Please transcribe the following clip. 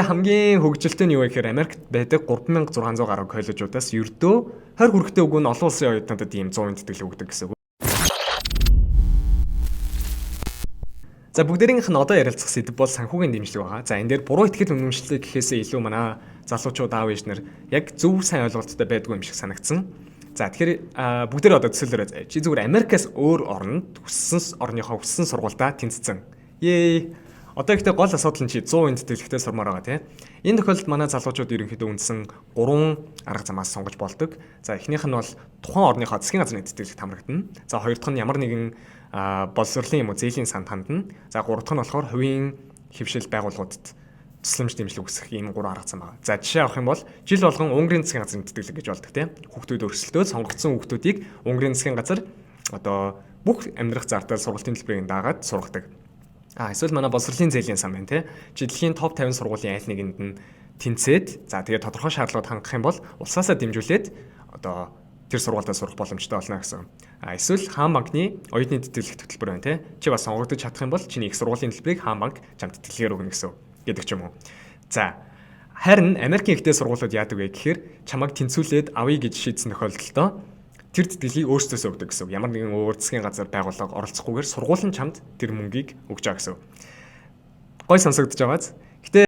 Хамгийн хөгжилтэй нь юу вэ гэхээр Америкт байдаг 3600 гаруй коллежуудаас ердөө 20 хүрэхтэй үгүй нь олон улсын оюутнуудад ийм 100% тэтгэлэг өгдөг гэсэн үг. За бүгдээрийнх нь одоо ярилцах сэдв бол санхүүгийн дэмжлэг байгаа. За энэ дээр буруу итгэл үнэмшлээ гэхээсээ илүү манай залуучууд аав ээж нар яг зөв сайн ойлголттой байдгүй юм шиг санагдсан. За тэгэхээр бүгдээрээ одоо төсөөлөөрэй заяа. Чи зүгээр Америкаас өөр орнд хүссэн орныхоо хүссэн сургуультай тэнцсэн. Ее. Одоо ихтэй гол асуудал нь чи 100% тэтгэлэгтэй сурмаар байгаа тийм. Энэ тохиолдолд манай залуучууд ерөнхийдөө үндсэн 3 арга замаас сонгож болдог. За эхнийх нь бол тухайн орныхоо засгийн газрын тэтгэлэгт хамрагдана. За хоёр дахь нь ямар нэгэн боловсролын юм уу зээлийн санд хандна. За гурав дахь нь болохоор хувийн хэвшил байгууллагуудад тусламж дэмжлэг үсгэх ийм 3 арга зам байна. За жишээ авах юм бол жил болгон Унгарын засгийн газрын тэтгэлэг гэж болдог тийм. Хүүхдүүд өрсөлдөөд сонгогдсон хүүхдүүдийг Унгарын засгийн газар одоо бүх амьдрах зардал сургалтын төлбөрийг дагаад сургадаг. Эсвэл манай боловсролын зээлийн сан байна тий. Жилийн топ 50 сургуулийн аль нэгэнд нь тэнцээд за тэгээд тодорхой шаардлагууд хангах юм бол улсаасаа дэмжүүлээд одоо тэр сургуультай сурах боломжтой болно гэсэн. Эсвэл хаан банкны оюутны тэтгэлэг хөтөлбөр байна тий. Чи бас сонгогдож чадах юм бол чиний их сургуулийн төлбөрийг хаан банк чамд тэтгэлгээр өгнө гэсэн гэдэг ч юм уу. За харин Америкийн ихтэй сургуулиуд яадаг вэ гэхээр чамайг тэнцвүүлээд авъя гэж шийдсэн тохиолдолд тэр тэтгэлгийг өөрсдөөсөө өгдөг гэсэн. Ямар нэгэн өөр засгийн газар байгууллага оролцохгүйгээр сургууль нь чамд тэр мөнгийг өгч байгаа гэсэн. Гой сонсогдож байгааз. Гэтэ